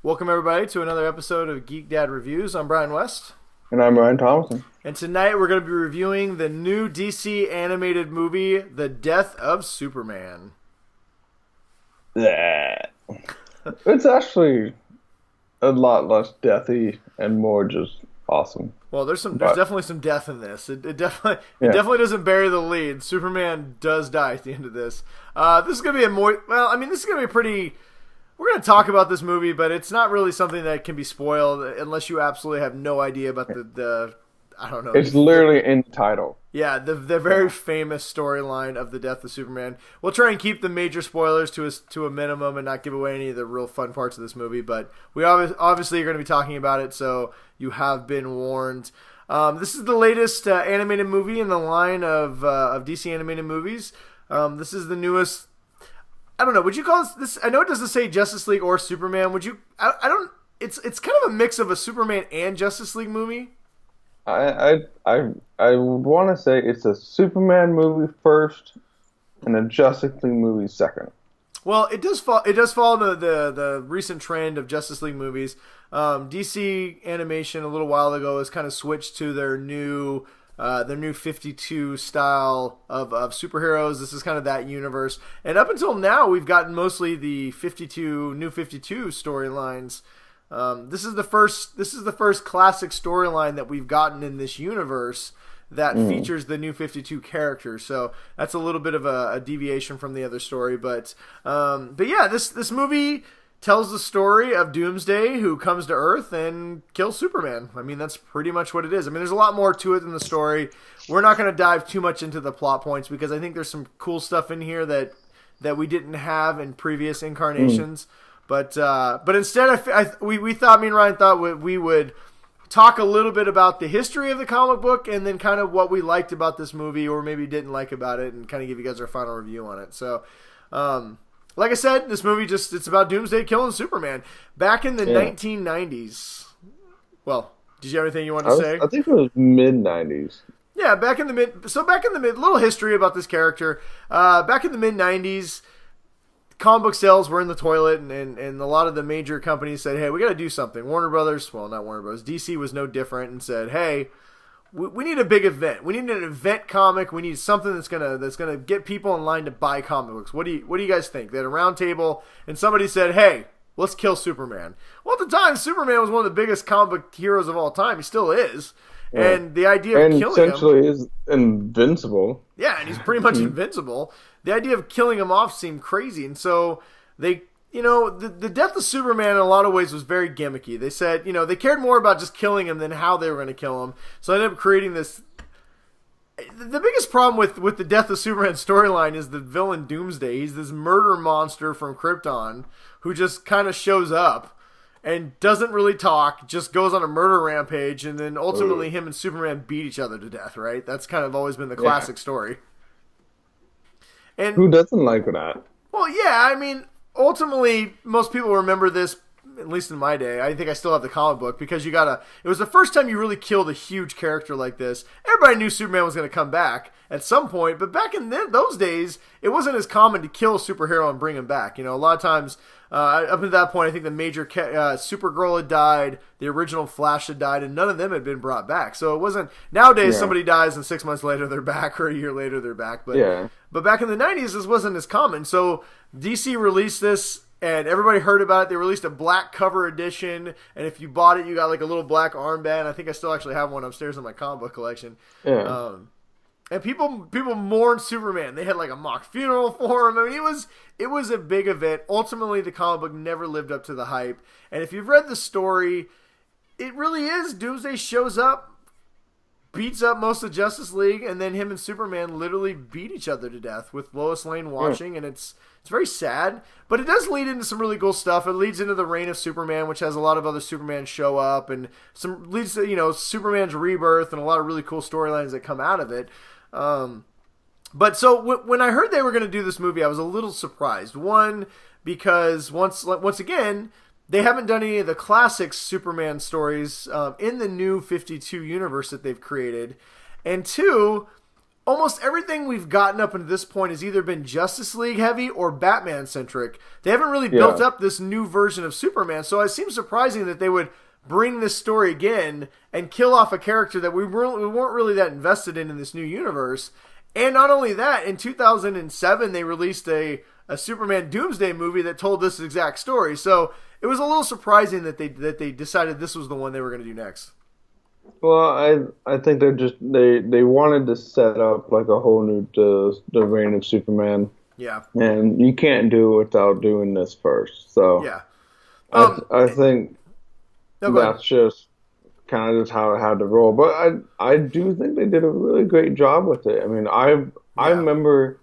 Welcome, everybody, to another episode of Geek Dad Reviews. I'm Brian West. And I'm Ryan Thompson. And tonight we're going to be reviewing the new DC animated movie, The Death of Superman. Yeah. It's actually a lot less deathy and more just awesome. Well, there's definitely some death in this. It definitely doesn't bury the lead. Superman does die at the end of this. This is going to be this is going to be pretty. We're going to talk about this movie, but it's not really something that can be spoiled unless you absolutely have no idea about the I don't know. It's literally in the title. Yeah, the very famous storyline of the death of Superman. We'll try and keep the major spoilers to a minimum and not give away any of the real fun parts of this movie, but we obviously are going to be talking about it, so you have been warned. This is the latest animated movie in the line of DC animated movies. This is the newest. I don't know. Would you call this? I know it doesn't say Justice League or Superman. Would you? I don't. It's kind of a mix of a Superman and Justice League movie. I would want to say it's a Superman movie first and a Justice League movie second. Well, it does follow the recent trend of Justice League movies. DC Animation a little while ago has kind of switched to their new 52 style of superheroes. This is kind of that universe. And up until now, we've gotten mostly the new 52 storylines. This is the first classic storyline that we've gotten in this universe that features the new 52 characters. So that's a little bit of a deviation from the other story. But yeah, this movie tells the story of Doomsday, who comes to Earth and kills Superman. I mean, that's pretty much what it is. I mean, there's a lot more to it than the story. We're not going to dive too much into the plot points because I think there's some cool stuff in here that we didn't have in previous incarnations. But instead, we thought, me and Ryan thought we would talk a little bit about the history of the comic book and then kind of what we liked about this movie or maybe didn't like about it and kind of give you guys our final review on it. So, like I said, this movie it's about Doomsday killing Superman back in the 1990s. Well, did you have anything you wanted to say? I think it was mid-90s. Yeah, back in the mid, little history about this character. Back in the mid-90s, comic book sales were in the toilet, and a lot of the major companies said, hey, we got to do something. Not Warner Brothers, DC was no different and said, hey, we need a big event. We need an event comic. We need something that's gonna get people in line to buy comic books. What do you guys think? They had a round table, and somebody said, hey, let's kill Superman. Well, at the time, Superman was one of the biggest comic book heroes of all time. He still is. Yeah. And the idea of killing him... essentially is invincible. Yeah, and he's pretty much invincible. The idea of killing him off seemed crazy. And so the death of Superman in a lot of ways was very gimmicky. They said, they cared more about just killing him than how they were going to kill him. So I ended up creating this... The biggest problem with the death of Superman storyline is the villain Doomsday. He's this murder monster from Krypton who just kind of shows up and doesn't really talk, just goes on a murder rampage, and then ultimately him and Superman beat each other to death, right? That's kind of always been the classic story. And who doesn't like that? Well, yeah, I mean, ultimately, most people remember this, at least in my day. I think I still have the comic book, because it was the first time you really killed a huge character like this. Everybody knew Superman was going to come back at some point, but back in those days, it wasn't as common to kill a superhero and bring him back. A lot of times, up until that point, I think the major Supergirl had died, the original Flash had died, and none of them had been brought back. So it wasn't, nowadays somebody dies and 6 months later they're back, or a year later they're back. But back in the 90s, this wasn't as common. So DC released this, and everybody heard about it. They released a black cover edition, and if you bought it, you got like a little black armband. I think I still actually have one upstairs in my comic book collection. Yeah. And people mourned Superman. They had like a mock funeral for him. I mean, it was a big event. Ultimately, the comic book never lived up to the hype. And if you've read the story, it really is. Doomsday shows up, beats up most of Justice League, and then him and Superman literally beat each other to death with Lois Lane watching, and it's very sad. But it does lead into some really cool stuff. It leads into the reign of Superman, which has a lot of other Superman show up, and leads to Superman's rebirth and a lot of really cool storylines that come out of it. But so when I heard they were going to do this movie, I was a little surprised. One, because once again, they haven't done any of the classic Superman stories in the new 52 universe that they've created. And two, almost everything we've gotten up until this point has either been Justice League heavy or Batman centric. They haven't really built up this new version of Superman, so it seems surprising that they would bring this story again and kill off a character that we weren't really that invested in this new universe. And not only that, in 2007 they released a Superman Doomsday movie that told this exact story. So it was a little surprising that they decided this was the one they were going to do next. Well, I think they wanted to set up like a whole new the reign of Superman. Yeah. And you can't do it without doing this first. So yeah. I think that's just kind of just how it had to roll. But I do think they did a really great job with it. I mean, I remember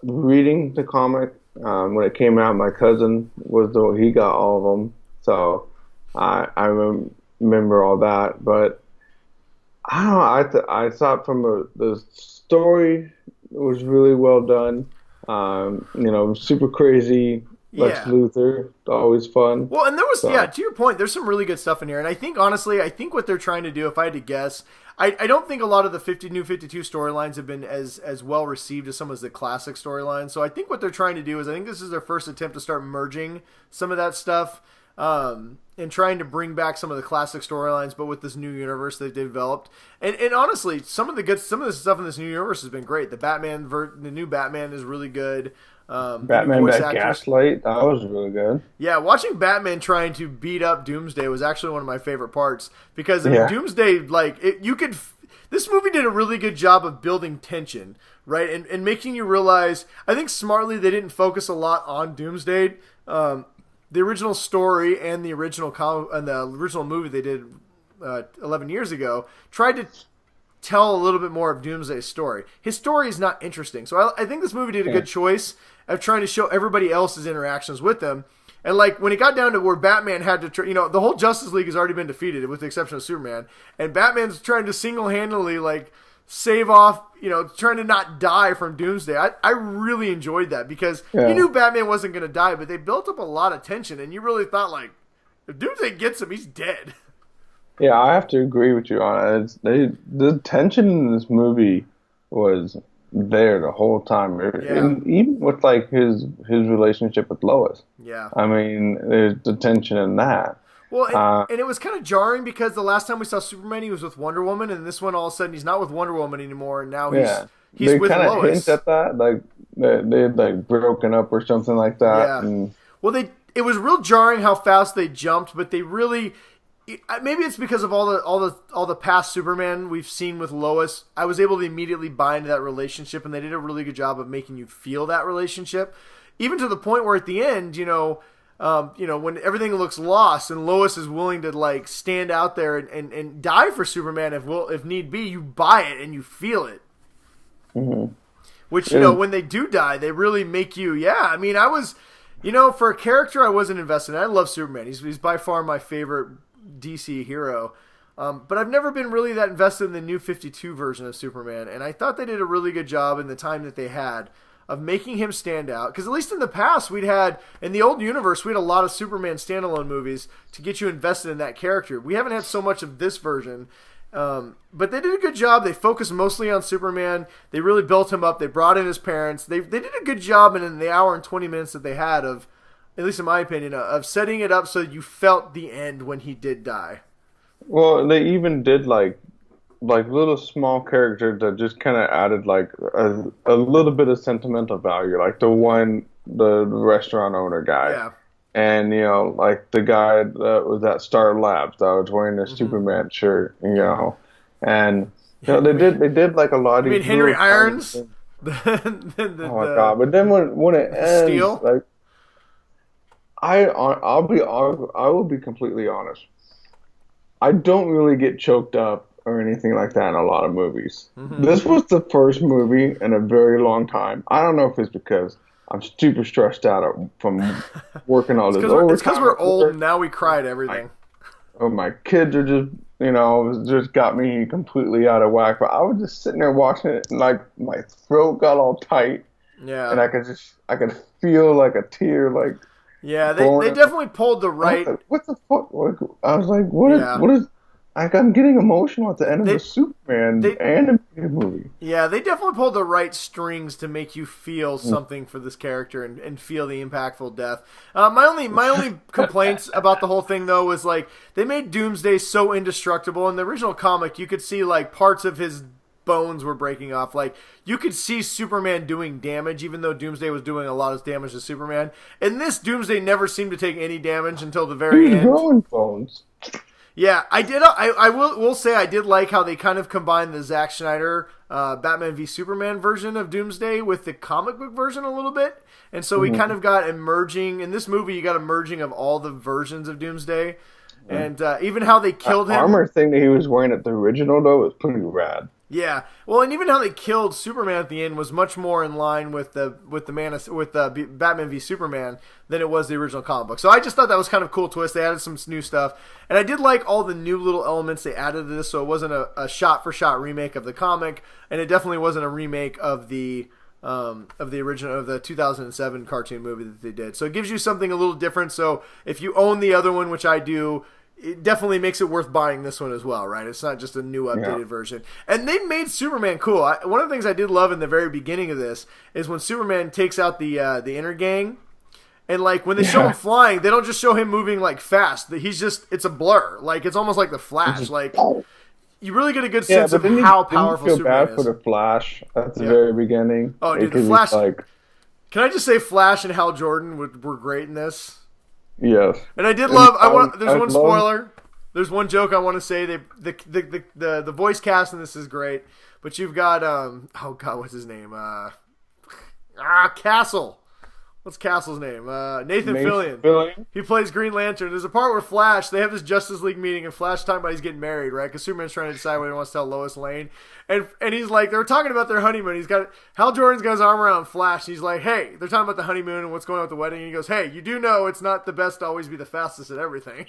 reading the comic when it came out. My cousin he got all of them, so I remember all that. But I don't know. I thought the story was really well done. Super crazy. Lex Luthor, always fun. Well, and there was, to your point, there's some really good stuff in here. And I think, honestly, what they're trying to do, if I had to guess, I don't think a lot of the new 52 storylines have been as well received as some of the classic storylines. So I think what they're trying to do is, I think this is their first attempt to start merging some of that stuff and trying to bring back some of the classic storylines, but with this new universe they've developed. And honestly, some of the stuff in this new universe has been great. The new Batman is really good. Batman that Gaslight, that was really good. Yeah, watching Batman trying to beat up Doomsday was actually one of my favorite parts because Doomsday, this movie did a really good job of building tension, right, and making you realize. I think smartly they didn't focus a lot on Doomsday. The original story and the original movie they did 11 years ago tried to tell a little bit more of Doomsday's story. His story is not interesting, so I think this movie did a good choice of trying to show everybody else's interactions with them. And when it got down to where Batman had to, the whole Justice League has already been defeated with the exception of Superman, and Batman's trying to single-handedly save off, trying to not die from Doomsday. I really enjoyed that because you knew Batman wasn't going to die, but they built up a lot of tension, and you really thought if Doomsday gets him, he's dead. Yeah, I have to agree with you on it. The tension in this movie was there the whole time, and even with his relationship with Lois. Yeah, I mean, there's the tension in that. Well, and it was kind of jarring because the last time we saw Superman, he was with Wonder Woman, and this one all of a sudden he's not with Wonder Woman anymore, and now he's with Lois. They kind of hint at that, they had broken up or something like that. Yeah. And, it was real jarring how fast they jumped, but they really. Maybe it's because of all the past Superman we've seen with Lois. I was able to immediately buy into that relationship, and they did a really good job of making you feel that relationship, even to the point where at the end, when everything looks lost and Lois is willing to stand out there and die for Superman if need be, you buy it and you feel it. Mm-hmm. Which when they do die, they really make you. Yeah, I mean, I was, for a character I wasn't invested in. I love Superman. He's by far my favorite DC hero, but I've never been really that invested in the new 52 version of Superman, and I thought they did a really good job in the time that they had of making him stand out, because at least in the past in the old universe, we had a lot of Superman standalone movies to get you invested in that character. We haven't had so much of this version, but they did a good job. They focused mostly on Superman. They really built him up. They brought in his parents. They did a good job in the hour and 20 minutes that they had of, at least in my opinion, of setting it up so you felt the end when he did die. Well, they even did little small characters that just kind of added a little bit of sentimental value, like the restaurant owner guy. Yeah. And, the guy that was at Star Labs that was wearing a Superman shirt, and, they did a lot of. You mean Henry Irons? Oh my God. But then when it ends, Steel? I will be completely honest. I don't really get choked up or anything like that in a lot of movies. Mm-hmm. This was the first movie in a very long time. I don't know if it's because I'm super stressed out from working all this overtime. It's because we're old and now we cry at everything. My kids are just got me completely out of whack. But I was just sitting there watching it and my throat got all tight. Yeah. And I could feel a tear Yeah, they definitely pulled the right. What the fuck? I was like, what is? I'm getting emotional at the end of the they Superman animated movie. Yeah, they definitely pulled the right strings to make you feel something for this character and feel the impactful death. My only complaints about the whole thing though was like they made Doomsday so indestructible. In the original comic, you could see like parts of his bones were breaking off. Like you could see Superman doing damage, even though Doomsday was doing a lot of damage to Superman. In this, Doomsday never seemed to take any damage until the very end. Growing bones. Yeah, I did. I will say I did like how they kind of combined the Zack Snyder Batman v Superman version of Doomsday with the comic book version a little bit, and so we kind of got a merging in this movie. You got a merging of all the versions of Doomsday, and even how they killed him. The armor thing that he was wearing at the original though was pretty rad. Yeah, well, and even how they killed Superman at the end was much more in line with Batman v Superman than it was the original comic book. So I just thought that was kind of a cool twist. They added some new stuff, and I did like all the new little elements they added to this. So it wasn't a shot for shot remake of the comic, and it definitely wasn't a remake of the original of the 2007 cartoon movie that they did. So it gives you something a little different. So if you own the other one, which I do, it definitely makes it worth buying this one as well, right? It's not just a new updated version. And they made Superman cool. One of the things I did love in the very beginning of this is when Superman takes out the inner gang, and like when they show him flying, they don't just show him moving like fast. It's a blur. Like it's almost like the Flash. Like you really get a good sense of how powerful Superman is. I feel bad for the Flash at the very beginning. Oh, dude, the Flash. Can I just say Flash and Hal Jordan were great in this? Yes. And I did love. There's one spoiler. There's one joke I want to say. The voice cast in this is great, but you've got oh god, what's his name? Castle. What's Castle's name? Nathan Fillion. He plays Green Lantern. There's a part where Flash, they have this Justice League meeting, and Flash talking about he's getting married, right? Because Superman's trying to decide whether he wants to tell Lois Lane. And he's like, they're talking about their honeymoon. Hal Jordan's got his arm around Flash, and he's like, hey, they're talking about the honeymoon and what's going on with the wedding. And he goes, hey, you do know it's not the best to always be the fastest at everything.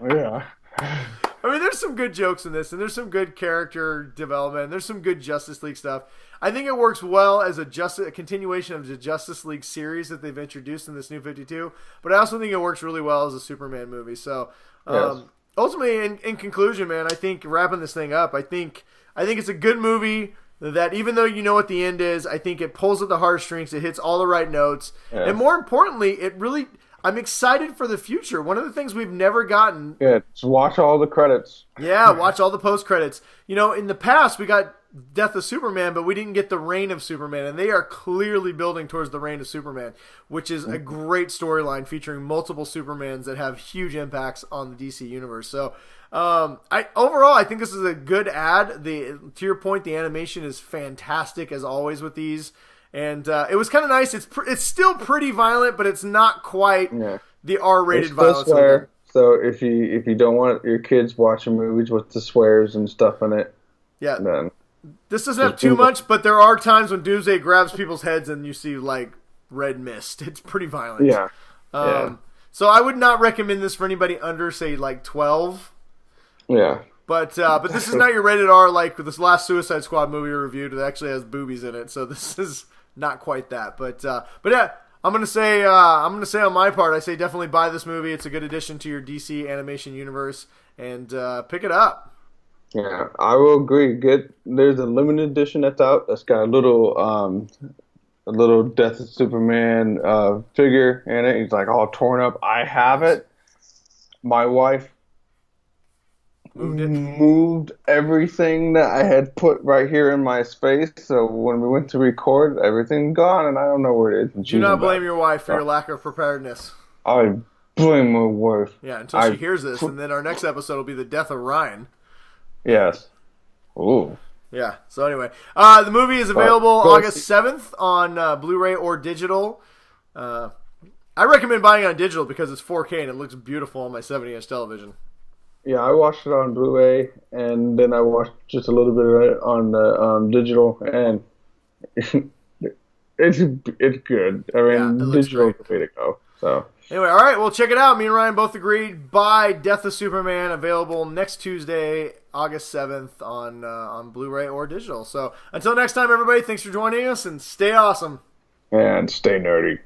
Yeah. I mean, there's some good jokes in this, and there's some good character development, and there's some good Justice League stuff. I think it works well as a continuation of the Justice League series that they've introduced in this New 52, but I also think it works really well as a Superman movie. So, ultimately, in conclusion, man, I think wrapping this thing up, I think it's a good movie that even though you know what the end is, I think it pulls at the heartstrings, it hits all the right notes, and more importantly, I'm excited for the future. One of the things we've never gotten. Yeah, just watch all the credits. Yeah, watch all the post credits. You know, in the past we got Death of Superman, but we didn't get the Reign of Superman, and they are clearly building towards the Reign of Superman, which is a great storyline featuring multiple Supermans that have huge impacts on the DC universe. So, I think this is a good ad. To your point, the animation is fantastic as always with these. And it was kind of nice. It's still pretty violent, but it's not quite the R-rated violence. Swear, so if you don't want your kids watching movies with the swears and stuff in it, then this doesn't have too much. But there are times when Doomsday grabs people's heads and you see like red mist. It's pretty violent. Yeah. So I would not recommend this for anybody under say like 12. Yeah. But this is not your rated R like this last Suicide Squad movie we reviewed that actually has boobies in it. So this is not quite that. But yeah, I'm gonna say on my part, I say definitely buy this movie. It's a good addition to your DC animation universe, and pick it up. Yeah, I will agree. There's a limited edition that's out that's got a little Death of Superman figure in it. He's like all torn up. I have it. My wife moved everything that I had put right here in my space. So when we went to record, everything's gone, and I don't know where it is. Do not blame your wife for your lack of preparedness. I blame my wife. Yeah, until she hears this, and then our next episode will be the death of Ryan. Yes. Ooh. Yeah. So anyway, the movie is available August 7th on Blu-ray or digital. I recommend buying it on digital because it's 4K and it looks beautiful on my 70-inch television. Yeah, I watched it on Blu-ray, and then I watched just a little bit of it on digital, and it's good. I mean, digital is the way to go. So anyway, all right, well, check it out. Me and Ryan both agreed. Buy Death of Superman, available next Tuesday, August 7th on Blu-ray or digital. So until next time, everybody, thanks for joining us, and stay awesome. And stay nerdy.